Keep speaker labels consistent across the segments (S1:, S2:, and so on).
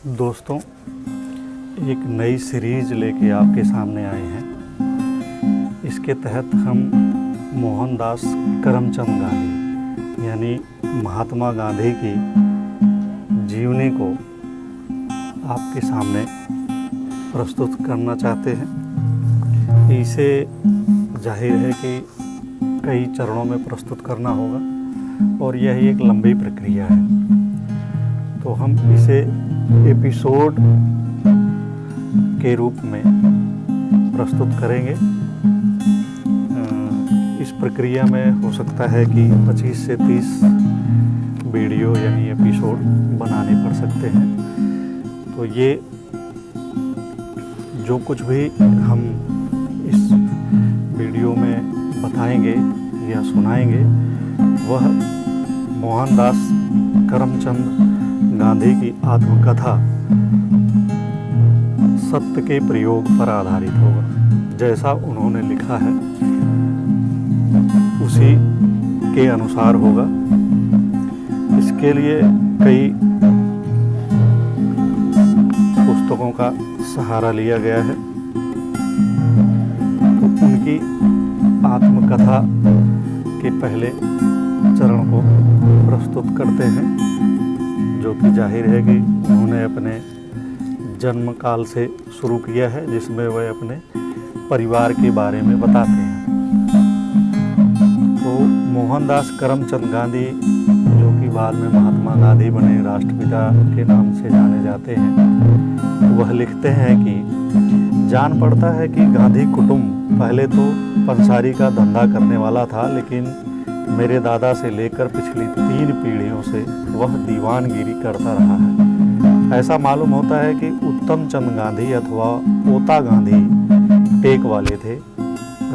S1: दोस्तों, एक नई सीरीज लेके आपके सामने आए हैं। इसके तहत हम मोहनदास करमचंद गांधी यानी महात्मा गांधी की जीवनी को आपके सामने प्रस्तुत करना चाहते हैं। इसे जाहिर है कि कई चरणों में प्रस्तुत करना होगा और यह एक लंबी प्रक्रिया है, तो हम इसे एपिसोड के रूप में प्रस्तुत करेंगे। इस प्रक्रिया में हो सकता है कि 25 से 30 वीडियो यानी एपिसोड बनाने पड़ सकते हैं। तो ये जो कुछ भी हम इस वीडियो में बताएंगे या सुनाएंगे वह मोहनदास करमचंद गांधी की आत्मकथा सत्य के प्रयोग पर आधारित होगा। जैसा उन्होंने लिखा है उसी के अनुसार होगा। इसके लिए कई पुस्तकों का सहारा लिया गया है। तो उनकी आत्मकथा के पहले चरण को प्रस्तुत करते हैं, जो कि जाहिर है कि उन्होंने अपने जन्म काल से शुरू किया है, जिसमें वह अपने परिवार के बारे में बताते हैं। तो मोहनदास करमचंद गांधी, जो कि बाद में महात्मा गांधी बने, राष्ट्रपिता के नाम से जाने जाते हैं, वह लिखते हैं कि जान पड़ता है कि गांधी कुटुंब पहले तो पंसारी का धंधा करने वाला था, लेकिन मेरे दादा से लेकर पिछली 3 पीढ़ियों से वह दीवानगिरी करता रहा है। ऐसा मालूम होता है कि उत्तम चंद गांधी अथवा ओता गांधी टेक वाले थे।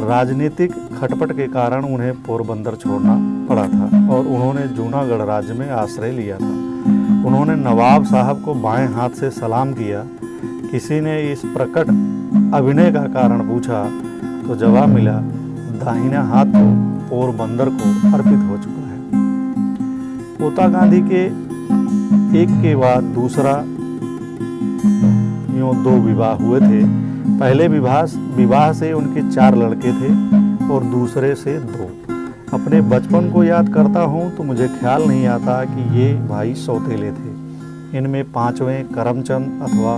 S1: राजनीतिक खटपट के कारण उन्हें पोरबंदर छोड़ना पड़ा था और उन्होंने जूनागढ़ राज्य में आश्रय लिया था। उन्होंने नवाब साहब को बाएं हाथ से सलाम किया। किसी ने इस प्रकट अभिनय का कारण पूछा तो जवाब मिला, दाहिना हाथ तो पोरबंदर को अर्पित हो चुका है। ओता गांधी के एक के बाद दूसरा यूँ 2 विवाह हुए थे। पहले विवाह से उनके 4 लड़के थे और दूसरे से 2। अपने बचपन को याद करता हूँ तो मुझे ख्याल नहीं आता कि ये भाई सौतेले थे। इनमें 5वें करमचंद अथवा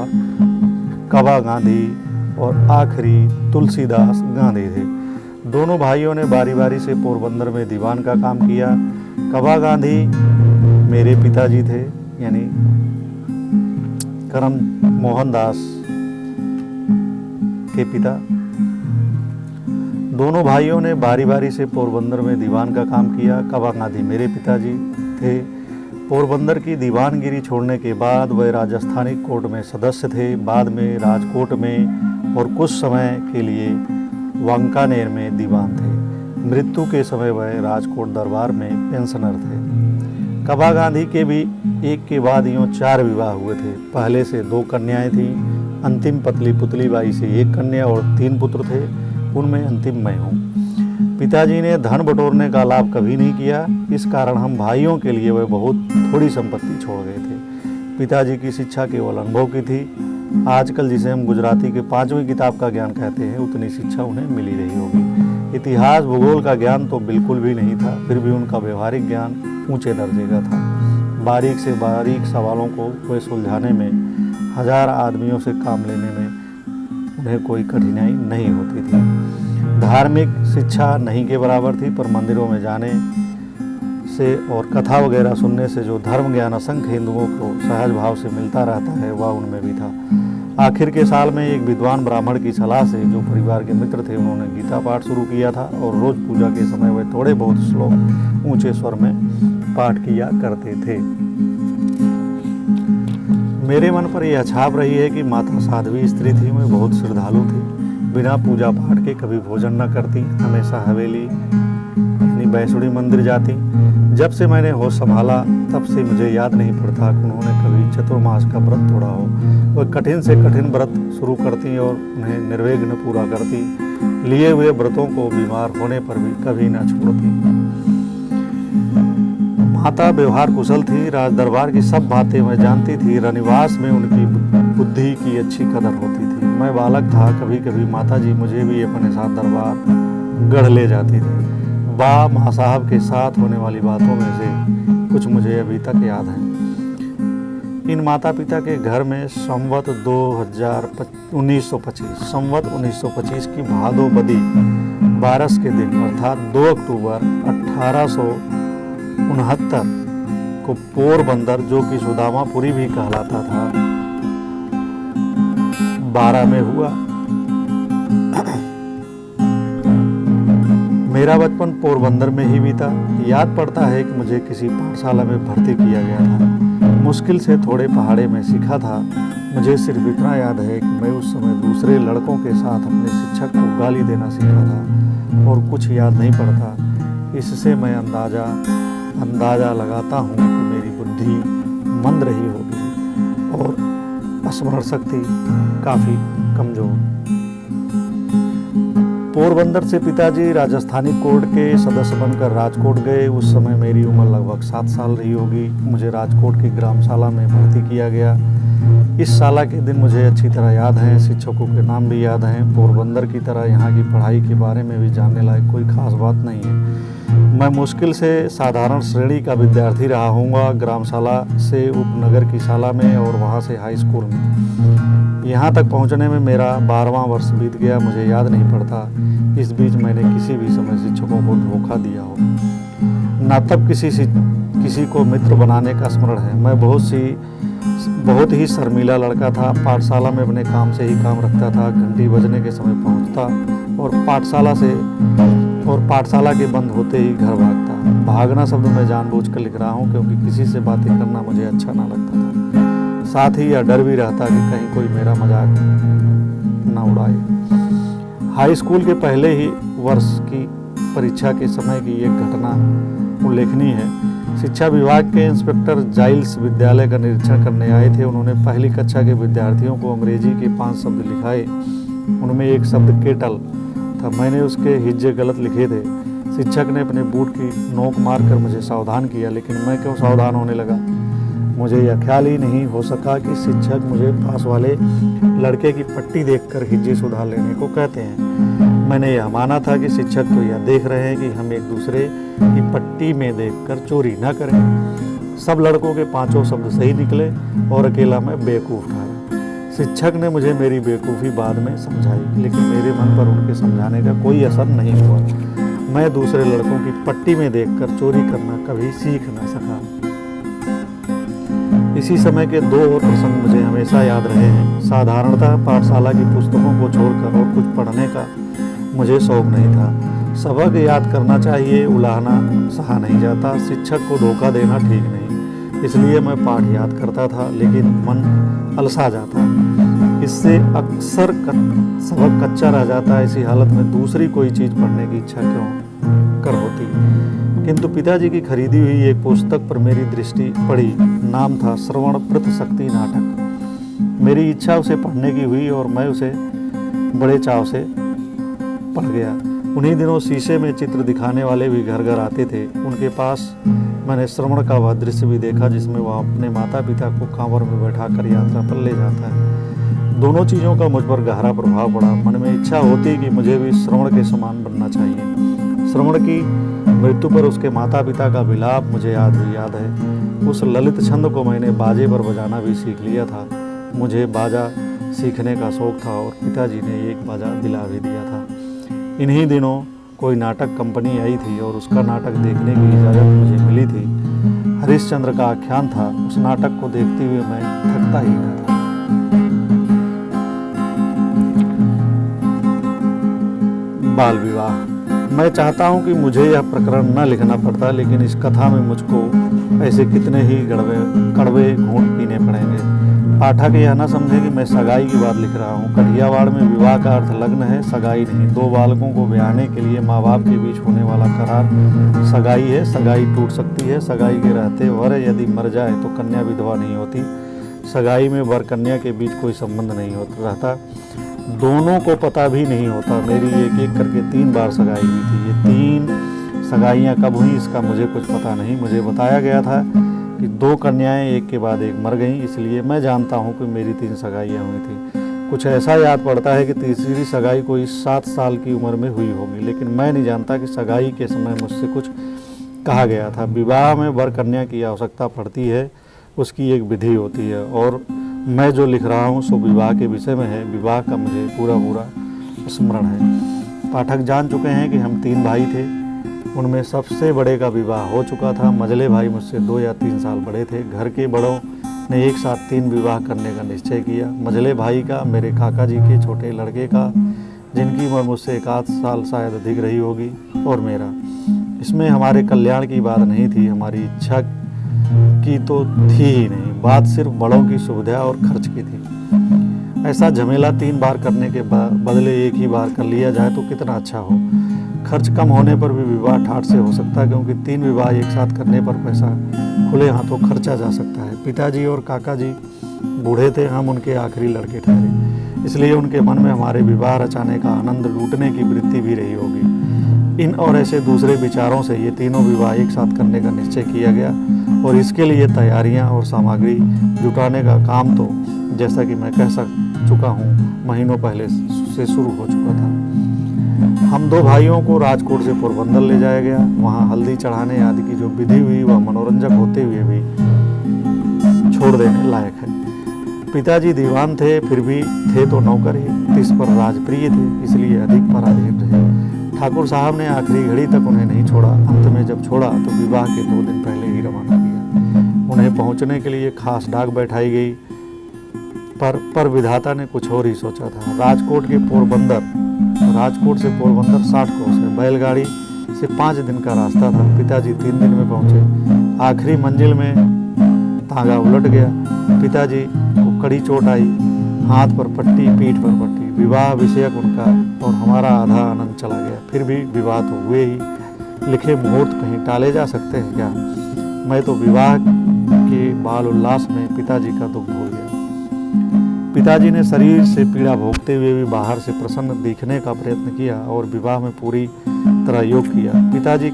S1: कबा गांधी और आखिरी तुलसीदास गांधी थे। दोनों भाइयों ने बारी बारी से पोरबंदर में दीवान का काम किया। कबा गांधी मेरे पिताजी थे, यानी करम मोहनदास के पिता। दोनों भाइयों ने बारी बारी से पोरबंदर में दीवान का काम किया। कबा गांधी मेरे पिताजी थे। पोरबंदर की दीवानगिरी छोड़ने के बाद वह राजस्थानी कोर्ट में सदस्य थे, बाद में राजकोट में और कुछ समय के लिए वांकानेर में दीवान थे। मृत्यु के समय वह राजकोट दरबार में पेंशनर थे। कबा गांधी के भी एक के बाद यूँ 4 विवाह हुए थे। पहले से 2 कन्याएं थीं। अंतिम पतली पुतली बाई से 1 कन्या और 3 पुत्र थे। उनमें अंतिम मैं हूँ। पिताजी ने धन बटोरने का लाभ कभी नहीं किया, इस कारण हम भाइयों के लिए वह बहुत थोड़ी संपत्ति छोड़ गए थे। पिताजी की शिक्षा केवल अनुभव की थी। आजकल जिसे हम गुजराती के 5वीं किताब का ज्ञान कहते हैं, उतनी शिक्षा उन्हें मिली रही होगी। इतिहास भूगोल का ज्ञान तो बिल्कुल भी नहीं था, फिर भी उनका व्यवहारिक ज्ञान ऊंचे दर्जे का था। बारीक से बारीक सवालों को वे सुलझाने में, 1000 आदमियों से काम लेने में उन्हें कोई कठिनाई नहीं होती थी। धार्मिक शिक्षा नहीं के बराबर थी, पर मंदिरों में जाने से और कथा वगैरह सुनने से जो धर्म ज्ञान असंख्य हिंदुओं को सहज भाव से मिलता रहता है, वह उनमें भी था। आखिर के साल में एक विद्वान ब्राह्मण की सलाह से, जो परिवार के मित्र थे, उन्होंने गीता पाठ शुरू किया था और रोज पूजा के समय वे थोड़े बहुत श्लोक ऊंचे स्वर में पाठ किया करते थे। मेरे मन पर यह छाप रही है कि माता साध्वी स्त्री थी, मैं बहुत श्रद्धालु थी। बिना पूजा पाठ के कभी भोजन न करती, हमेशा हवेली यानी बैसुड़ी मंदिर जाती। जब से मैंने होश संभाला तब से मुझे याद नहीं पड़ता कि उन्होंने कभी चतुर्मास का व्रत तोड़ा हो। वह कठिन से कठिन व्रत शुरू करती और उन्हें निर्विघ्न पूरा करती। लिए हुए व्रतों को बीमार होने पर भी कभी न छोड़ती। माता व्यवहार कुशल थी, राज दरबार की सब बातें मैं जानती थी, रनिवास में उनकी बुद्धि की अच्छी कदर होती थी। मैं बालक था, कभी कभी माता जी मुझे भी अपने साथ दरबार गढ़ ले जाती थी। माँ साहब के साथ होने वाली बातों में से कुछ मुझे अभी तक याद है। इन माता पिता के घर में संवत 1925 की भादो बदी 12 के दिन अर्थात 2 अक्टूबर 1869 को पोरबंदर, जो कि सुदामापुरी भी कहलाता था, 12 में हुआ। मेरा बचपन पोरबंदर में ही बीता। याद पड़ता है कि मुझे किसी पाठशाला में भर्ती किया गया था। मुश्किल से थोड़े पहाड़े में सीखा था। मुझे सिर्फ इतना याद है कि मैं उस समय दूसरे लड़कों के साथ अपने शिक्षक को गाली देना सीखा था और कुछ याद नहीं पड़ता। इससे मैं अंदाजा लगाता हूँ कि मेरी बुद्धि मंद रही होगी और स्मरण शक्ति काफ़ी कमज़ोर। पोरबंदर से पिताजी राजस्थानी कोर्ट के सदस्य बनकर राजकोट गए। उस समय मेरी उम्र लगभग 7 साल रही होगी। मुझे राजकोट की ग्रामशाला में भर्ती किया गया। इस शाला के दिन मुझे अच्छी तरह याद हैं, शिक्षकों के नाम भी याद हैं। पोरबंदर की तरह यहाँ की पढ़ाई के बारे में भी जानने लायक कोई खास बात नहीं है। मैं मुश्किल से साधारण श्रेणी का विद्यार्थी रहा हूँगा, ग्रामशाला से उपनगर की शाला में और वहाँ से हाई स्कूल में। यहाँ तक पहुँचने में मेरा 12वां वर्ष बीत गया, मुझे याद नहीं पड़ता इस बीच मैंने किसी भी समय शिक्षकों को धोखा दिया हो। न तब किसी को मित्र बनाने का स्मरण है। मैं बहुत ही शर्मीला लड़का था। पाठशाला में अपने काम से ही काम रखता था। घंटी बजने के समय पहुँचता और पाठशाला के बंद होते ही घर भागता। भागना शब्द मैं जानबूझकर लिख रहा हूँ क्योंकि किसी से बातें करना मुझे अच्छा ना लगता था। साथ ही यह डर भी रहता कि कहीं कोई मेरा मजाक न उड़ाए। हाई स्कूल के पहले ही वर्ष की परीक्षा के समय की एक घटना उल्लेखनीय है। शिक्षा विभाग के इंस्पेक्टर जाइल्स विद्यालय का निरीक्षण करने आए थे। उन्होंने पहली कक्षा के विद्यार्थियों को अंग्रेजी के 5 शब्द लिखाए। उनमें एक शब्द केटल था। मैंने उसके हिज्जे गलत लिखे थे। शिक्षक ने अपने बूट की नोक मारकर मुझे सावधान किया, लेकिन मैं क्यों सावधान होने लगा मुझे यह ख्याल ही नहीं हो सका कि शिक्षक मुझे पास वाले लड़के की पट्टी देखकर हिज्जे सुधार लेने को कहते हैं। मैंने यह माना था कि शिक्षक तो यह देख रहे हैं कि हम एक दूसरे की पट्टी में देखकर चोरी न करें। सब लड़कों के 5 शब्द सही निकले और अकेला मैं बेवकूफ़ ठहरा। शिक्षक ने मुझे मेरी बेवकूफ़ी बाद में समझाई, लेकिन मेरे मन पर उनके समझाने का कोई असर नहीं हुआ। मैं दूसरे लड़कों की पट्टी में देखकर चोरी करना कभी सीख न सका। इसी समय के 2 और प्रसंग मुझे हमेशा याद रहे हैं। साधारणतः पाठशाला की पुस्तकों को छोड़कर और कुछ पढ़ने का मुझे शौक नहीं था। सबक याद करना चाहिए, उलाहना सहा नहीं जाता। शिक्षक को धोखा देना ठीक नहीं, इसलिए मैं पाठ याद करता था, लेकिन मन अलसा जाता। इससे अक्सर सबक कच्चा रह जाता। इसी हालत में दूसरी कोई चीज़ पढ़ने की इच्छा क्यों कर होती। किंतु पिताजी की खरीदी हुई एक पुस्तक पर मेरी दृष्टि पड़ी। नाम था श्रवण प्रत शक्ति नाटक। मेरी इच्छा उसे पढ़ने की हुई और मैं उसे बड़े चाव से पढ़ गया। उन्हीं दिनों शीशे में चित्र दिखाने वाले भी घर घर आते थे। उनके पास मैंने श्रवण का वह दृश्य भी देखा जिसमें वह अपने माता पिता को कांवर में बैठाकर यात्रा पर ले जाता है। दोनों चीज़ों का मुझ पर गहरा प्रभाव पड़ा। मन में इच्छा होती कि मुझे भी श्रवण के समान बनना चाहिए। श्रवण की मृत्यु पर उसके माता पिता का विलाप मुझे याद है। उस ललित छंद को मैंने बाजे पर बजाना भी सीख लिया था। मुझे बाजा सीखने का शौक था और पिताजी ने एक बाजा दिला भी दिया था। इन्हीं दिनों कोई नाटक कंपनी आई थी और उसका नाटक देखने की इजाज़त मुझे मिली थी। हरिश्चंद्र का आख्यान था। उस नाटक को देखते हुए मैं थकता ही न था। बाल विवाह। मैं चाहता हूं कि मुझे यह प्रकरण न लिखना पड़ता, लेकिन इस कथा में मुझको ऐसे कितने ही कड़वे घूंट पीने पड़ेंगे। पाठक यह न समझे कि मैं सगाई की बात लिख रहा हूँ। कठियावाड़ में विवाह का अर्थ लग्न है, सगाई नहीं। 2 बालकों को ब्याहने के लिए माँ बाप के बीच होने वाला करार सगाई है। सगाई टूट सकती है। सगाई के रहते वर यदि मर जाए तो कन्या विधवा नहीं होती। सगाई में वर कन्या के बीच कोई संबंध नहीं रहता। दोनों को पता भी नहीं होता। मेरी एक एक करके 3 बार सगाई हुई थी। ये 3 सगाइयाँ कब हुई इसका मुझे कुछ पता नहीं। मुझे बताया गया था कि 2 कन्याएं एक के बाद एक मर गईं, इसलिए मैं जानता हूँ कि मेरी 3 सगाइयाँ हुई थी। कुछ ऐसा याद पड़ता है कि तीसरी सगाई कोई 7 साल की उम्र में हुई होगी, लेकिन मैं नहीं जानता कि सगाई के समय मुझसे कुछ कहा गया था। विवाह में वर कन्या की आवश्यकता पड़ती है, उसकी एक विधि होती है, और मैं जो लिख रहा हूँ सो विवाह के विषय में है। विवाह का मुझे पूरा स्मरण है। पाठक जान चुके हैं कि हम 3 भाई थे, उनमें सबसे बड़े का विवाह हो चुका था। मझले भाई मुझसे 2 या 3 साल बड़े थे। घर के बड़ों ने एक साथ 3 विवाह करने का निश्चय किया। मझले भाई का, मेरे काका जी के छोटे लड़के का, जिनकी उम्र मुझसे 1 आध साल शायद अधिक रही होगी, और मेरा। इसमें हमारे कल्याण की बात नहीं थी, हमारी इच्छा की तो थी ही नहीं। बात सिर्फ बड़ों की सुविधा और खर्च की थी। ऐसा झमेला 3 बार करने के बदले एक ही बार कर लिया जाए तो कितना अच्छा हो। खर्च कम होने पर भी विवाह ठाठ से हो सकता है, क्योंकि 3 विवाह एक साथ करने पर पैसा खुले हाथों खर्चा जा सकता है। पिताजी और काका जी बूढ़े थे, हम उनके आखिरी लड़के ठहरे, इसलिए उनके मन में हमारे विवाह रचाने का आनंद लूटने की वृत्ति भी रही होगी। इन और ऐसे दूसरे विचारों से ये तीनों विवाह एक साथ करने का निश्चय किया गया, और इसके लिए तैयारियां और सामग्री जुटाने का काम तो जैसा कि मैं कह चुका हूँ महीनों पहले से शुरू हो चुका था। हम 2 भाइयों को राजकोट से पोरबंदर ले जाया गया। वहाँ हल्दी चढ़ाने आदि की जो विधि हुई वह मनोरंजक होते हुए भी छोड़ देने लायक है। पिताजी दीवान थे, फिर भी थे तो नौकर ही, इस पर राजप्रिय थे, इसलिए अधिक पराधीन रहे। ठाकुर साहब ने आखिरी घड़ी तक उन्हें नहीं छोड़ा। अंत में जब छोड़ा तो विवाह के 2 दिन पहले ही रवाना किया। उन्हें पहुंचने के लिए खास डाक बैठाई गई, पर विधाता ने कुछ और ही सोचा था। राजकोट से पोरबंदर 60 कोस है। बैलगाड़ी से 5 दिन का रास्ता था। पिताजी 3 दिन में पहुंचे। आखिरी मंजिल में तांगा उलट गया। पिताजी को कड़ी चोट आई, हाथ पर पट्टी, पीठ पर पट्टी। विवाह विषयक उनका और हमारा आधा आनंद चला गया। फिर भी विवाह तो हुए ही, लिखे मुहूर्त कहीं टाले जा सकते हैं क्या? मैं तो विवाह के बाल उल्लास में पिताजी का दुख भूल गया। पिताजी ने शरीर से पीड़ा भोगते हुए भी बाहर से प्रसन्न दिखने का प्रयत्न किया और विवाह में पूरी तरह योग किया। पिताजी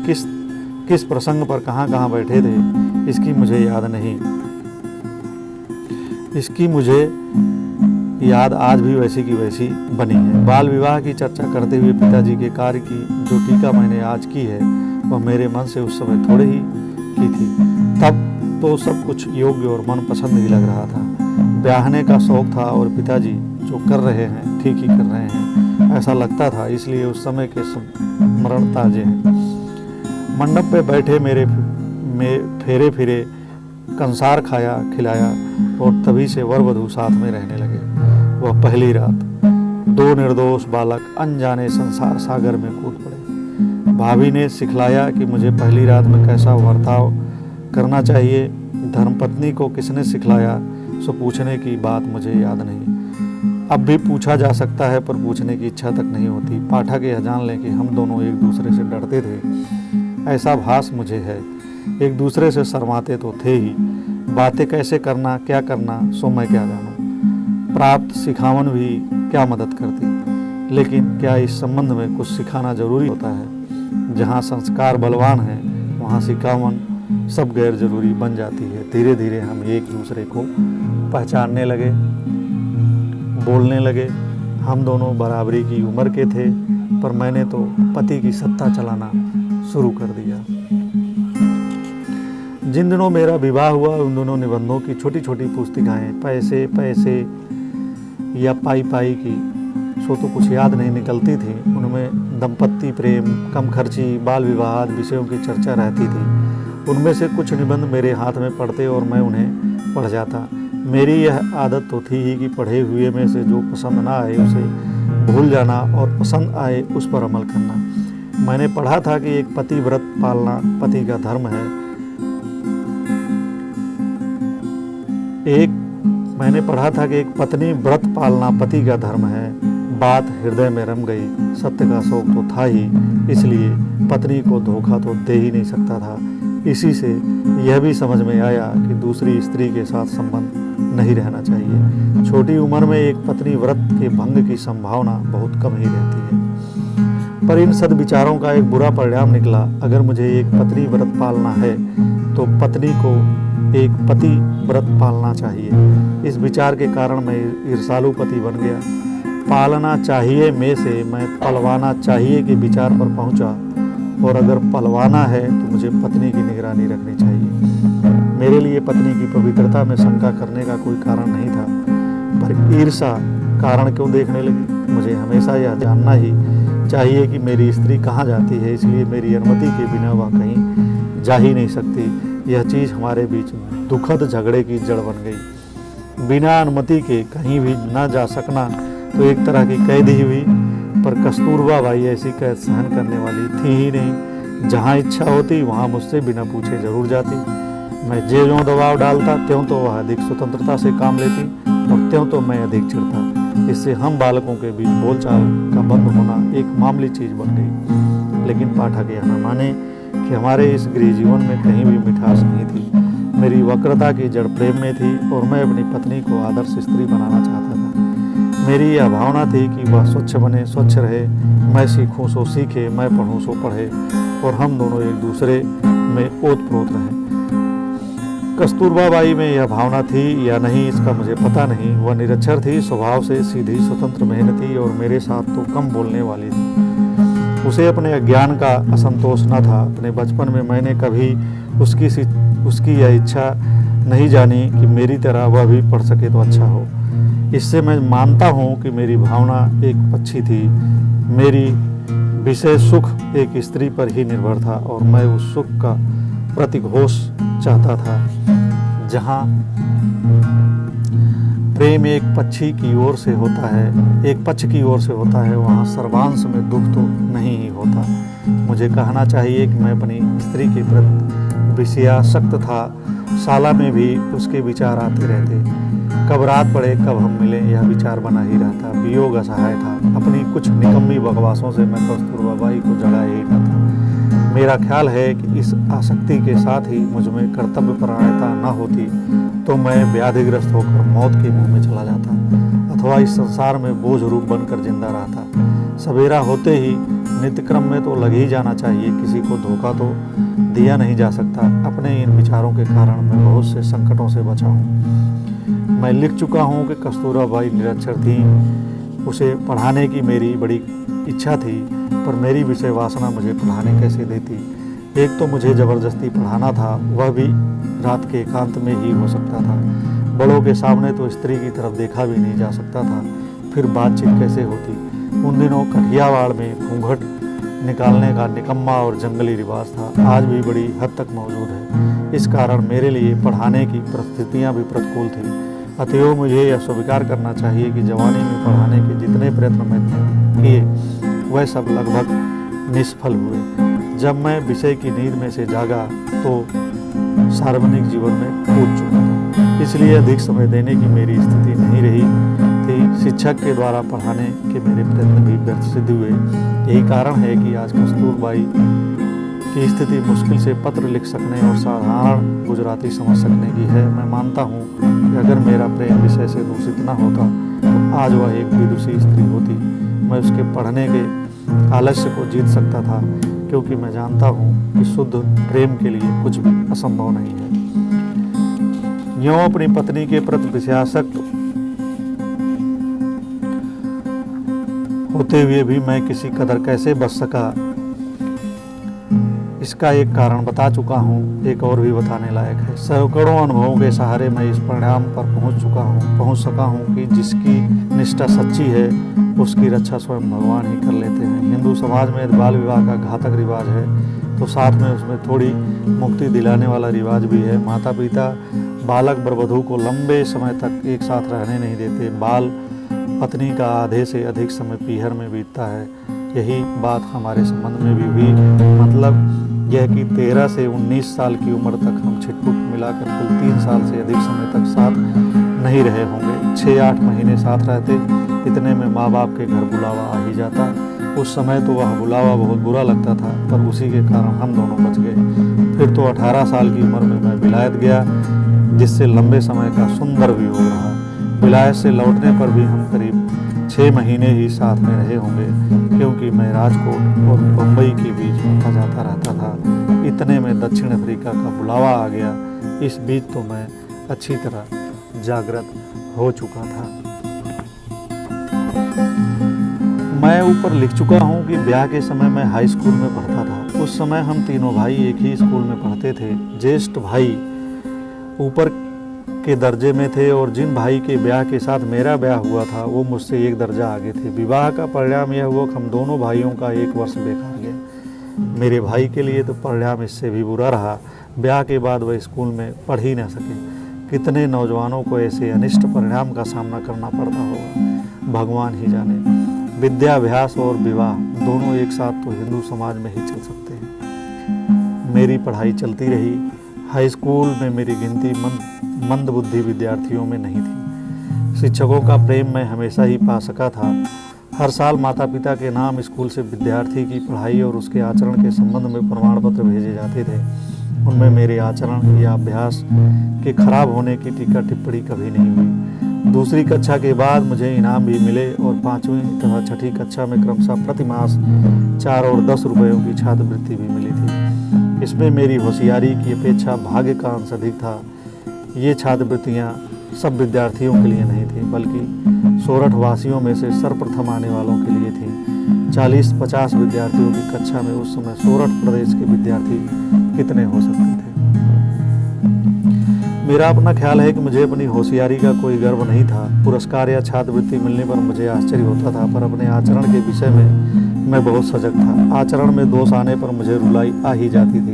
S1: किस प्रसंग पर कहाँ बैठे थे इसकी मुझे याद नहीं। इसकी मुझे याद आज भी वैसी की वैसी बनी है। बाल विवाह की चर्चा करते हुए पिताजी के कार्य की जो टीका मैंने आज की है वह मेरे मन से उस समय थोड़ी ही की थी। तब तो सब कुछ योग्य और मनपसंद ही लग रहा था। ब्याहने का शौक था और पिताजी जो कर रहे हैं ठीक ही कर रहे हैं ऐसा लगता था, इसलिए उस समय के स्मरण ताजे हैं। मंडप पे बैठे मेरे फेरे फिरे, कंसार खाया खिलाया और तभी से वर वधू साथ में रहने लगे। वह पहली रात 2 निर्दोष बालक अनजाने संसार सागर में कूद पड़े। भाभी ने सिखलाया कि मुझे पहली रात में कैसा बर्ताव करना चाहिए। धर्मपत्नी को किसने सिखलाया सो पूछने की बात मुझे याद नहीं। अब भी पूछा जा सकता है, पर पूछने की इच्छा तक नहीं होती। पाठक यह जान लें कि हम दोनों एक दूसरे से डरते थे, ऐसा भास मुझे है। एक दूसरे से शर्माते तो थे ही। बातें कैसे करना, क्या करना सो मैं क्या जानूं। प्राप्त सिखावन भी क्या मदद करती, लेकिन क्या इस संबंध में कुछ सिखाना जरूरी होता है? जहाँ संस्कार बलवान है वहाँ सिखावन सब गैर जरूरी बन जाती है। धीरे धीरे हम एक दूसरे को पहचानने लगे, बोलने लगे। हम दोनों बराबरी की उम्र के थे, पर मैंने तो पति की सत्ता चलाना शुरू कर दिया। जिन दिनों मेरा विवाह हुआ उन दिनों निबंधों की छोटी छोटी पुस्तिकाएं पैसे या पाई की सो तो कुछ याद नहीं निकलती थी। उनमें दंपत्ति प्रेम, कम खर्ची, बाल विवाह आदि विषयों की चर्चा रहती थी। उनमें से कुछ निबंध मेरे हाथ में पढ़ते और मैं उन्हें पढ़ जाता। मेरी यह आदत तो थी ही कि पढ़े हुए में से जो पसंद ना आए उसे भूल जाना और पसंद आए उस पर अमल करना। मैंने पढ़ा था कि एक पति व्रत पालना पति का धर्म है। मैंने पढ़ा था कि एक पत्नी व्रत पालना पति का धर्म है। बात हृदय में रम गई। सत्य का शौक तो था ही, इसलिए पत्नी को धोखा तो दे ही नहीं सकता था। इसी से यह भी समझ में आया कि दूसरी स्त्री के साथ संबंध नहीं रहना चाहिए। छोटी उम्र में एक पत्नी व्रत के भंग की संभावना बहुत कम ही रहती है। पर इन सद्विचारों का एक बुरा परिणाम निकला। अगर मुझे एक पत्नी व्रत पालना है तो पत्नी को एक पति व्रत पालना चाहिए। इस विचार के कारण मैं ईर्षालु पति बन गया। पालना चाहिए में से मैं पलवाना चाहिए के विचार पर पहुंचा, और अगर पलवाना है तो मुझे पत्नी की निगरानी रखनी चाहिए। मेरे लिए पत्नी की पवित्रता में शंका करने का कोई कारण नहीं था, पर ईर्षा कारण क्यों देखने लगी। मुझे हमेशा यह जानना ही चाहिए कि मेरी स्त्री कहाँ जाती है, इसलिए मेरी अनुमति के बिना वह कहीं जा ही नहीं सकती। यह चीज़ हमारे बीच दुखद झगड़े की जड़ बन गई। बिना अनुमति के कहीं भी न जा सकना तो एक तरह की कैद ही हुई, पर कस्तूरबा बाई ऐसी कैद सहन करने वाली थी ही नहीं। जहाँ इच्छा होती वहाँ मुझसे बिना पूछे जरूर जाती। मैं ज्यों दबाव डालता त्यों तो वह अधिक स्वतंत्रता से काम लेती, और त्यों तो मैं अधिक चिढ़ता। इससे हम बालकों के बीच बोलचाल का बंद होना एक मामूली चीज़ बन गई। लेकिन पाठक यह न माने कि हमारे इस गृह जीवन में कहीं भी मिठास नहीं थी। मेरी वक्रता की जड़ प्रेम में थी, और मैं अपनी पत्नी को आदर्श स्त्री बनाना चाहता था। मेरी यह भावना थी कि वह स्वच्छ बने, स्वच्छ रहे, मैं सीखूं सो सीखे, मैं पढ़ूं सो पढ़े, और हम दोनों एक दूसरे में ओत-प्रोत रहें। कस्तूरबा बाई में यह भावना थी या नहीं इसका मुझे पता नहीं। वह निरक्षर थी, स्वभाव से सीधी, स्वतंत्र मेहनती, और मेरे साथ तो कम बोलने वाली थी। उसे अपने अज्ञान का असंतोष न था। अपने बचपन में मैंने कभी उसकी यह इच्छा नहीं जानी कि मेरी तरह वह भी पढ़ सके तो अच्छा हो। इससे मैं मानता हूँ कि मेरी भावना एक पक्षी थी। मेरी विषय सुख एक स्त्री पर ही निर्भर था, और मैं उस सुख का प्रतिघोष चाहता था। जहाँ प्रेम एक पक्षी की ओर से होता है, एक पक्ष की ओर से होता है, वहाँ सर्वांश में दुख तो नहीं ही होता। मुझे कहना चाहिए कि मैं अपनी स्त्री के प्रति विषयासक्त था। साला में भी उसके विचार आते रहते। कब रात पड़े कब हम मिले यह विचार बना ही रहता। वियोग असहाय था। अपनी कुछ निकम्मी बकवासों से मैं कस्तूरबा बाई को जगा ही न था। मेरा ख्याल है कि इस आसक्ति के साथ ही मुझमें कर्तव्यपरायणता न होती तो मैं व्याधिग्रस्त होकर मौत के मुंह में चला जाता, अथवा इस संसार में बोझ रूप बनकर जिंदा रहता। सवेरा होते ही नित्यक्रम में तो लग ही जाना चाहिए। किसी को धोखा तो दिया नहीं जा सकता। अपने इन विचारों के कारण मैं बहुत से संकटों से बचा हूँ। मैं लिख चुका हूँ कि कस्तूरबा बाई निरक्षर थी। उसे पढ़ाने की मेरी बड़ी इच्छा थी, पर मेरी विषय वासना मुझे पढ़ाने कैसे देती। एक तो मुझे ज़बरदस्ती पढ़ाना था, वह भी रात के एकांत में ही हो सकता था। बड़ों के सामने तो स्त्री की तरफ देखा भी नहीं जा सकता था, फिर बातचीत कैसे होती। उन दिनों कठियावाड़ में घूंघट निकालने का निकम्मा और जंगली रिवाज था, आज भी बड़ी हद तक मौजूद है। इस कारण मेरे लिए पढ़ाने की परिस्थितियाँ भी प्रतिकूल थी। अतएव मुझे यह स्वीकार करना चाहिए कि जवानी में पढ़ाने के जितने प्रयत्न मैं किए वह सब लगभग निष्फल हुए। जब मैं विषय की नींद में से जागा तो सार्वजनिक जीवन में कूद चुका था, इसलिए अधिक समय देने की मेरी स्थिति नहीं रही थी। शिक्षक के द्वारा पढ़ाने के मेरे प्रयत्न भी व्यर्थ सिद्ध हुए। यही कारण है कि आज कस्तूरबाई की स्थिति मुश्किल से पत्र लिख सकने और साधारण गुजराती समझ सकने की है। मैं मानता हूँ कि अगर मेरा प्रेम विषय से दूषित न होता तो आज वह एक विदुषी स्त्री होती। मैं उसके पढ़ने के आलस्य को जीत सकता था, क्योंकक्योंकि मैं जानता हूँ कि शुद्ध प्रेम के लिए कुछ भी असंभव नहीं है। यूं अपनी पत्नी के प्रति विषयासक्त होते हुए भी मैं किसी कदर कैसे बच सका, इसका एक कारण बता चुका हूँ, एक और भी बताने लायक है। सैकड़ों अनुभवों के सहारे मैं इस परिणाम पर पहुँच सका हूँ कि जिसकी निष्ठा सच्ची है उसकी रक्षा स्वयं भगवान ही कर लेते हैं। हिंदू समाज में बाल विवाह का घातक रिवाज है, तो साथ में उसमें थोड़ी मुक्ति दिलाने वाला रिवाज भी है। माता पिता बालक बरवधू को लंबे समय तक एक साथ रहने नहीं देते। बाल पत्नी का आधे से अधिक समय पीहर में बीतता है। यही बात हमारे संबंध में भी हुई। मतलब यह कि 13 से 19 साल की उम्र तक हम छिटपुट मिलाकर कुल 3 साल से अधिक समय तक साथ नहीं रहे होंगे। 6-8 महीने साथ रहते, इतने में माँ बाप के घर बुलावा आ ही जाता। उस समय तो वह बुलावा बहुत बुरा लगता था, पर उसी के कारण हम दोनों बच गए। फिर तो 18 साल की उम्र में मैं विलायत गया, जिससे लंबे समय का सुंदर वियोग रहा। विलायत से लौटने पर भी हम करीब 6 महीने ही साथ में रहे होंगे। क्योंकि मैं राजकोट और बम्बई के बीच आता जाता रहता था। इतने में दक्षिण अफ्रीका का बुलावा आ गया। इस बीच तो मैं अच्छी तरह जागृत हो चुका था। मैं ऊपर लिख चुका हूँ कि ब्याह के समय मैं हाई स्कूल में पढ़ता था। उस समय हम तीनों भाई एक ही स्कूल में पढ़ते थे। ज्येष्ठ भाई ऊपर के दर्जे में थे और जिन भाई के ब्याह के साथ मेरा ब्याह हुआ था वो मुझसे एक दर्जा आगे थे। विवाह का परिणाम यह हुआ कि हम दोनों भाइयों का एक वर्ष बेकार गया। मेरे भाई के लिए तो परिणाम इससे भी बुरा रहा। ब्याह के बाद वह स्कूल में पढ़ ही न सके। कितने नौजवानों को ऐसे अनिष्ट परिणाम का सामना करना पड़ता होगा, भगवान ही जाने। विद्याभ्यास और विवाह दोनों एक साथ तो हिंदू समाज में ही चल सकते हैं। मेरी पढ़ाई चलती रही। हाई स्कूल में मेरी गिनती मंदबुद्धि विद्यार्थियों में नहीं थी। शिक्षकों का प्रेम मैं हमेशा ही पा सका था। हर साल माता पिता के नाम स्कूल से विद्यार्थी की पढ़ाई और उसके आचरण के संबंध में प्रमाण पत्र भेजे जाते थे। उनमें मेरे आचरण या अभ्यास के खराब होने की टीका टिप्पणी कभी नहीं हुई। दूसरी कक्षा के बाद मुझे इनाम भी मिले और 5वीं तथा 6ठी कक्षा में क्रमशः प्रति मास 4 और 10 रुपयों की छात्रवृत्ति भी मिली थी। इसमें मेरी होशियारी की अपेक्षा भाग्य का अंश अधिक था। ये छात्रवृत्तियाँ सब विद्यार्थियों के लिए नहीं थी, बल्कि सोरठ वासियों में से सर्वप्रथम आने वालों के लिए थी। 40-50 विद्यार्थियों की कक्षा में उस समय सोरठ प्रदेश के विद्यार्थी कितने हो सकते थे। मेरा अपना ख्याल है कि मुझे अपनी होशियारी का कोई गर्व नहीं था। पुरस्कार या छात्रवृत्ति मिलने पर मुझे आश्चर्य होता था, पर अपने आचरण के विषय में मैं बहुत सजग था। आचरण में दोष आने पर मुझे रुलाई आ ही जाती थी।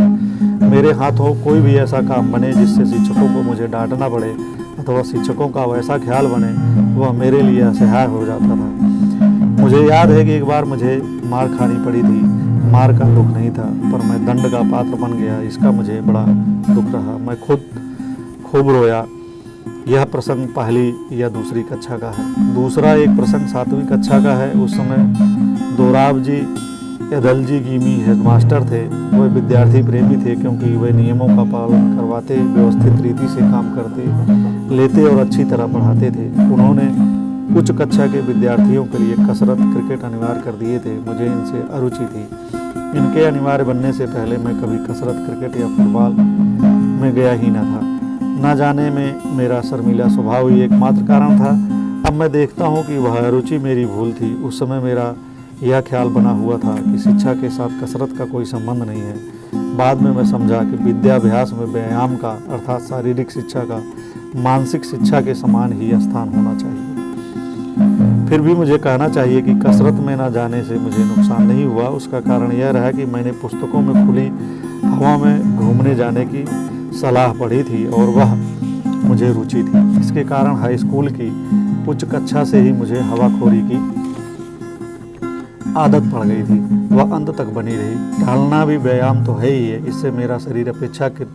S1: मेरे हाथों कोई भी ऐसा काम बने जिससे शिक्षकों को मुझे डांटना पड़े अथवा शिक्षकों का वैसा ख्याल बने, वह मेरे लिए असह्य हो जाता था। मुझे याद है कि एक बार मुझे मार खानी पड़ी थी। मार का दुख नहीं था, पर मैं दंड का पात्र बन गया, इसका मुझे बड़ा दुख रहा। मैं खूब रोया। यह प्रसंग पहली या दूसरी कक्षा का है। दूसरा एक प्रसंग 7वीं कक्षा का है। उस समय दोराब जी यदलजी गिमी हेडमास्टर थे। वह विद्यार्थी प्रेमी थे, क्योंकि वे नियमों का पालन करवाते, व्यवस्थित रीति से काम करते, लेते और अच्छी तरह पढ़ाते थे। उन्होंने उच्च कक्षा के विद्यार्थियों के लिए कसरत, क्रिकेट अनिवार्य कर दिए थे। मुझे इनसे अरुचि थी। इनके अनिवार्य बनने से पहले मैं कभी कसरत, क्रिकेट या फुटबॉल में गया ही न था। न जाने में मेरा शर्मीला स्वभाव ही एकमात्र कारण था। अब मैं देखता हूँ कि वह अरुचि मेरी भूल थी। उस समय मेरा यह ख्याल बना हुआ था कि शिक्षा के साथ कसरत का कोई संबंध नहीं है। बाद में मैं समझा कि विद्याभ्यास में व्यायाम का अर्थात शारीरिक शिक्षा का मानसिक शिक्षा के समान ही स्थान होना चाहिए। फिर भी मुझे कहना चाहिए कि कसरत में न जाने से मुझे नुकसान नहीं हुआ। उसका कारण यह रहा कि मैंने पुस्तकों में खुली हवा में घूमने जाने की सलाह पढ़ी थी और वह मुझे रुचि थी। इसके कारण हाई स्कूल की उच्च कक्षा से ही मुझे हवाखोरी की आदत पड़ गई थी। वह अंत तक बनी रही। टहलना भी व्यायाम तो है ही है। इससे मेरा शरीर अपेक्षाकृत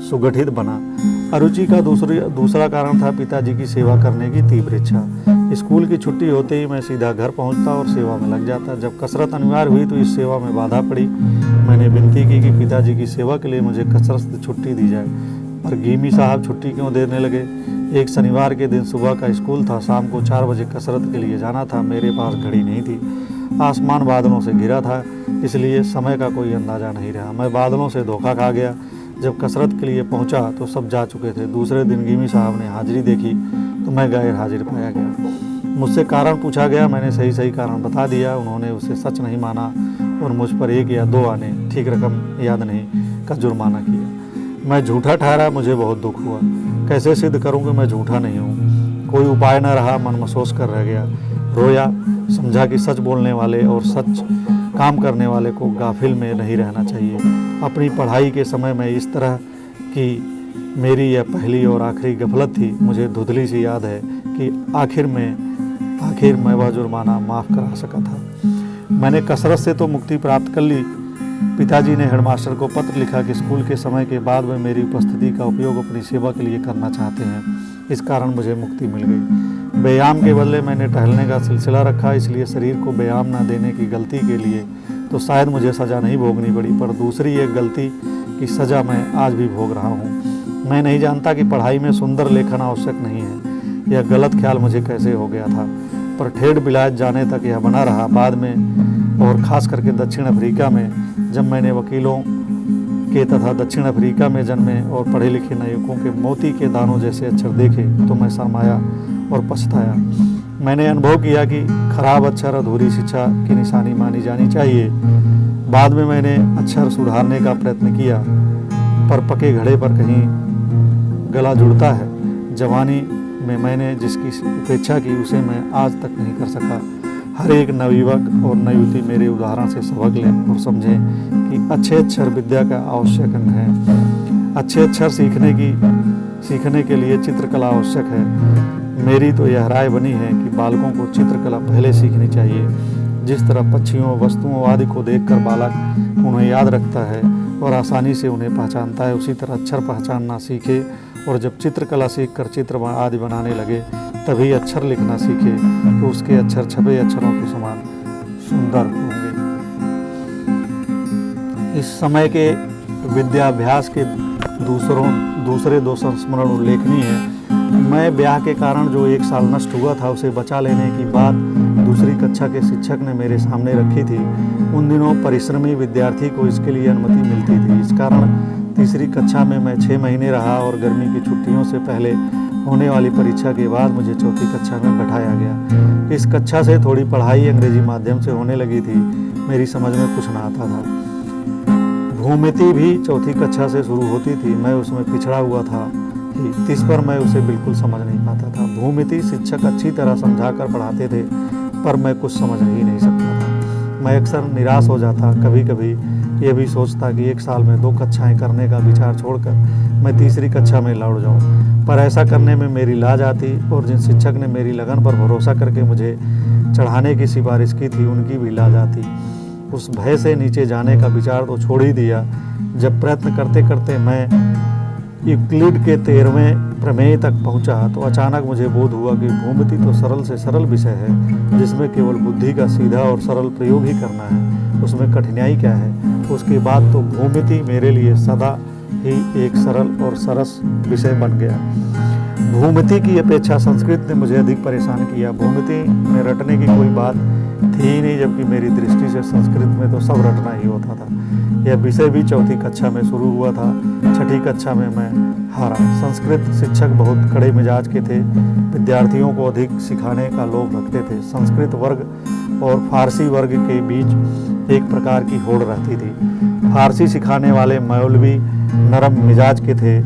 S1: सुगठित बना। अरुचि का दूसरा कारण था पिताजी की सेवा करने की तीव्र इच्छा। स्कूल की छुट्टी होते ही मैं सीधा घर पहुंचता और सेवा में लग जाता। जब कसरत अनिवार्य हुई तो इस सेवा में बाधा पड़ी। मैंने विनती की कि पिताजी की सेवा के लिए मुझे कसरत से छुट्टी दी जाए, पर गिमी साहब छुट्टी क्यों देने लगे। एक शनिवार के दिन सुबह का स्कूल था। शाम को 4 बजे कसरत के लिए जाना था। मेरे पास घड़ी नहीं थी। आसमान बादलों से घिरा था, इसलिए समय का कोई अंदाज़ा नहीं रहा। मैं बादलों से धोखा खा गया। जब कसरत के लिए पहुंचा तो सब जा चुके थे। दूसरे दिन गिमी साहब ने हाजिरी देखी तो मैं गैर हाजिर पाया गया। मुझसे कारण पूछा गया। मैंने सही कारण बता दिया। उन्होंने उसे सच नहीं माना और मुझ पर 1 या 2 आने, ठीक रकम याद नहीं, का जुर्माना किया। मैं झूठा ठहरा। मुझे बहुत दुख हुआ। कैसे सिद्ध करूं कि मैं झूठा नहीं हूं। कोई उपाय न रहा। मन महसूस कर रह गया। रोया। समझा कि सच बोलने वाले और सच काम करने वाले को गाफिल में नहीं रहना चाहिए। अपनी पढ़ाई के समय में इस तरह की मेरी यह पहली और आखिरी गफलत थी। मुझे धुंधली सी याद है कि आखिर मैं वह जुर्माना माफ़ करा सका था। मैंने कसरत से तो मुक्ति प्राप्त कर ली। पिताजी ने हेडमास्टर को पत्र लिखा कि स्कूल के समय के बाद वे मेरी उपस्थिति का उपयोग अपनी सेवा के लिए करना चाहते हैं। इस कारण मुझे मुक्ति मिल गई। व्यायाम के बदले मैंने टहलने का सिलसिला रखा, इसलिए शरीर को व्यायाम न देने की गलती के लिए तो शायद मुझे सज़ा नहीं भोगनी पड़ी, पर दूसरी एक गलती की सज़ा मैं आज भी भोग रहा हूँ। मैं नहीं जानता कि पढ़ाई में सुंदर लेखन आवश्यक नहीं है। यह गलत ख्याल मुझे कैसे हो गया था, पर ठेठ विलायत जाने तक यह बना रहा। बाद में और ख़ास करके दक्षिण अफ्रीका में जब मैंने वकीलों के तथा दक्षिण अफ्रीका में जन्मे और पढ़े लिखे नायकों के मोती के दानों जैसे अक्षर देखे तो मैं शर्माया और पछताया। मैंने अनुभव किया कि खराब अक्षर अधूरी शिक्षा की निशानी मानी जानी चाहिए। बाद में मैंने अक्षर सुधारने का प्रयत्न किया, पर पके घड़े पर कहीं गला जुड़ता है। जवानी में मैंने जिसकी उपेक्षा की उसे मैं आज तक नहीं कर सका। हर एक नवयुवक और नवयुवती मेरे उदाहरण से सबक लें और समझें कि अच्छे अक्षर विद्या का आवश्यक अंग है। अच्छे अक्षर सीखने के लिए चित्रकला आवश्यक है। मेरी तो यह राय बनी है कि बालकों को चित्रकला पहले सीखनी चाहिए। जिस तरह पक्षियों, वस्तुओं आदि को देखकर बालक उन्हें याद रखता है और आसानी से उन्हें पहचानता है, उसी तरह अक्षर पहचानना सीखे और जब चित्रकला सीखकर चित्र आदि बनाने लगे तभी अक्षर लिखना सीखे तो उसके अक्षर छपे अक्षरों के समान सुंदर होंगे। इस समय के विद्याभ्यास के दूसरे दो संस्मरण उल्लेखनीय हैं। मैं ब्याह के कारण जो 1 साल नष्ट हुआ था उसे बचा लेने की बात दूसरी कक्षा के शिक्षक ने मेरे सामने रखी थी। उन दिनों परिश्रमी विद्यार्थी को इसके लिए अनुमति मिलती थी। इस कारण तीसरी कक्षा में मैं 6 महीने रहा और गर्मी की छुट्टियों से पहले होने वाली परीक्षा के बाद मुझे चौथी कक्षा में बैठाया गया। इस कक्षा से थोड़ी पढ़ाई अंग्रेजी माध्यम से होने लगी थी। मेरी समझ में कुछ ना आता था। भूमिति भी चौथी कक्षा से शुरू होती थी। मैं उसमें पिछड़ा हुआ था इस पर मैं उसे बिल्कुल समझ नहीं पाता था। भूमिति शिक्षक अच्छी तरह समझाकर पढ़ाते थे पर मैं कुछ समझ ही नहीं सकता था। मैं अक्सर निराश हो जाता। कभी कभी ये भी सोचता कि 1 साल में 2 कक्षाएं करने का विचार छोड़कर मैं तीसरी कक्षा में लौट जाऊं। पर ऐसा करने में मेरी लाज आती और जिन शिक्षक ने मेरी लगन पर भरोसा करके मुझे चढ़ाने की सिफारिश की थी उनकी भी लाज आती। उस भय से नीचे जाने का विचार तो छोड़ ही दिया। जब प्रयत्न करते करते मैं यूक्लिड के 13वें प्रमेय तक पहुंचा तो अचानक मुझे बोध हुआ कि भूमिति तो सरल से सरल विषय है जिसमें केवल बुद्धि का सीधा और सरल प्रयोग ही करना है। उसमें कठिनाई क्या है? उसके बाद तो भूमिति मेरे लिए सदा ही एक सरल और सरस विषय बन गया। भूमिति की अपेक्षा संस्कृत ने मुझे अधिक परेशान किया। भूमिति में रटने की कोई बात थी ही नहीं, जबकि मेरी दृष्टि से संस्कृत में तो सब रटना ही होता था। यह विषय भी चौथी कक्षा में शुरू हुआ था। छठी कक्षा में मैं हारा। संस्कृत शिक्षक बहुत कड़े मिजाज के थे। विद्यार्थियों को अधिक सिखाने का लोभ रखते थे। संस्कृत वर्ग और फारसी वर्ग के बीच एक प्रकार की होड़ रहती थी। फारसी सिखाने वाले मौलवी नरम मिजाज के थे।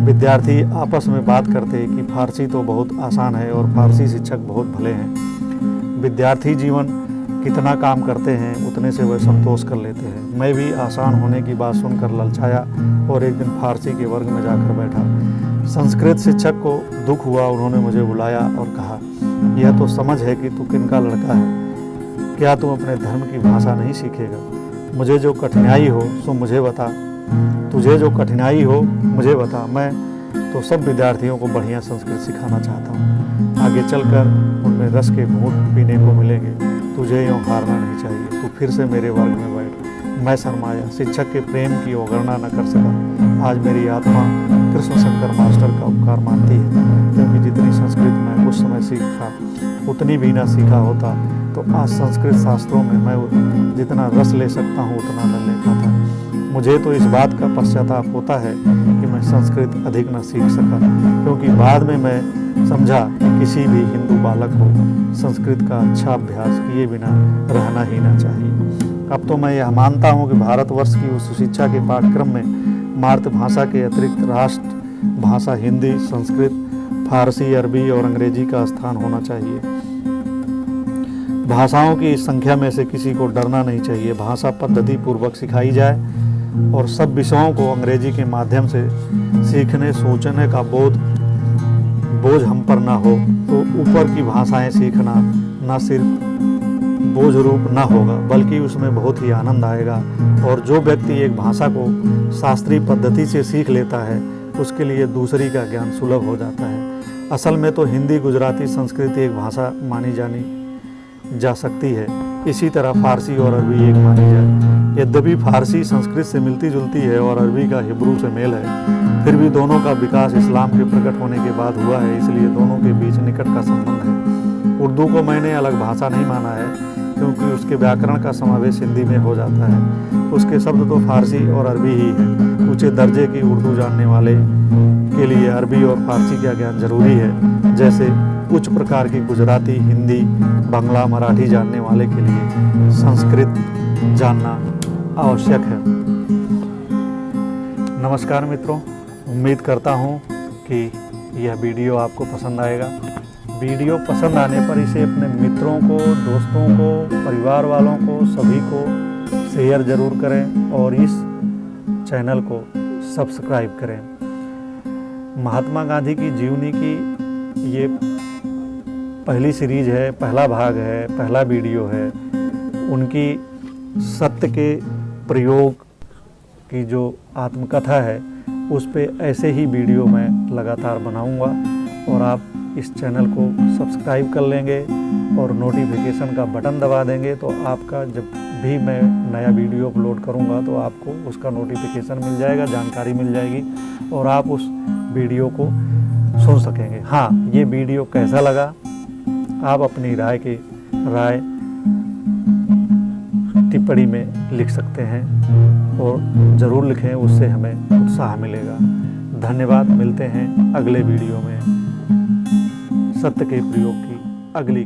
S1: विद्यार्थी आपस में बात करते कि फारसी तो बहुत आसान है और फारसी शिक्षक बहुत भले हैं। विद्यार्थी जीवन कितना काम करते हैं उतने से वह संतोष कर लेते हैं। मैं भी आसान होने की बात सुनकर ललचाया और एक दिन फारसी के वर्ग में जाकर बैठा। संस्कृत शिक्षक को दुख हुआ। उन्होंने मुझे बुलाया और कहा, यह तो समझ है कि तू किनका लड़का है। क्या तुम अपने धर्म की भाषा नहीं सीखेगा? मुझे जो कठिनाई हो सो मुझे बता। तुझे जो कठिनाई हो मुझे बता। मैं तो सब विद्यार्थियों को बढ़िया संस्कृत सिखाना चाहता हूँ। आगे चलकर उनमें रस के घूंट पीने को मिलेंगे। तुझे यूँ हारना नहीं चाहिए। तू फिर से मेरे वर्ग में बैठ। मैं शर्माया। शिक्षक के प्रेम की अवगणना न कर सका। आज मेरी आत्मा कृष्ण शंकर मास्टर का उपकार मानती है, क्योंकि जितनी संस्कृत मैं उस समय सीखा उतनी भी ना सीखा होता तो आज संस्कृत शास्त्रों में मैं जितना रस ले सकता हूँ उतना न ले पाता। मुझे तो इस बात का पश्चाताप होता है कि मैं संस्कृत अधिक न सीख सका, क्योंकि बाद में मैं समझा कि किसी भी हिंदू बालक को संस्कृत का अच्छा अभ्यास किए बिना रहना ही ना चाहिए। अब तो मैं यह मानता हूँ कि भारतवर्ष की उस शिक्षा के पाठ्यक्रम में मातृभाषा के अतिरिक्त राष्ट्र भाषा हिंदी, संस्कृत, फारसी, अरबी और अंग्रेजी का स्थान होना चाहिए। भाषाओं की इस संख्या में से किसी को डरना नहीं चाहिए। भाषा पद्धति पूर्वक सिखाई जाए और सब विषयों को अंग्रेजी के माध्यम से सीखने सोचने का बोझ हम पर ना हो तो ऊपर की भाषाएं सीखना ना सिर्फ बोझ रूप ना होगा बल्कि उसमें बहुत ही आनंद आएगा। और जो व्यक्ति एक भाषा को शास्त्रीय पद्धति से सीख लेता है उसके लिए दूसरी का ज्ञान सुलभ हो जाता है। असल में तो हिंदी, गुजराती, संस्कृत एक भाषा मानी जानी जा सकती है। इसी तरह फारसी और अरबी एक मानी जाए। यद्यपि फारसी संस्कृत से मिलती जुलती है और अरबी का हिब्रू से मेल है, फिर भी दोनों का विकास इस्लाम के प्रकट होने के बाद हुआ है, इसलिए दोनों के बीच निकट का संबंध है। उर्दू को मैंने अलग भाषा नहीं माना है। क्योंकि उसके व्याकरण का समावेश हिंदी में हो जाता है। उसके शब्द तो फारसी और अरबी ही है। ऊंचे दर्जे की उर्दू जानने वाले के लिए अरबी और फारसी का ज्ञान जरूरी है। जैसे उच्च प्रकार की गुजराती, हिंदी, बांग्ला, मराठी जानने वाले के लिए संस्कृत जानना आवश्यक है। नमस्कार मित्रों, उम्मीद करता हूँ कि यह वीडियो आपको पसंद आएगा। वीडियो पसंद आने पर इसे अपने मित्रों को, दोस्तों को, परिवार वालों को, सभी को शेयर ज़रूर करें और इस चैनल को सब्सक्राइब करें। महात्मा गांधी की जीवनी की ये पहली सीरीज है, पहला भाग है, पहला वीडियो है। उनकी सत्य के प्रयोग की जो आत्मकथा है उस पे ऐसे ही वीडियो मैं लगातार बनाऊंगा और आप इस चैनल को सब्सक्राइब कर लेंगे और नोटिफिकेशन का बटन दबा देंगे तो आपका जब भी मैं नया वीडियो अपलोड करूंगा तो आपको उसका नोटिफिकेशन मिल जाएगा, जानकारी मिल जाएगी और आप उस वीडियो को सुन सकेंगे। हाँ, ये वीडियो कैसा लगा आप अपनी राय टिप्पणी में लिख सकते हैं और ज़रूर लिखें, उससे हमें उत्साह मिलेगा। धन्यवाद। मिलते हैं अगले वीडियो में सत्य के प्रयोग की अगली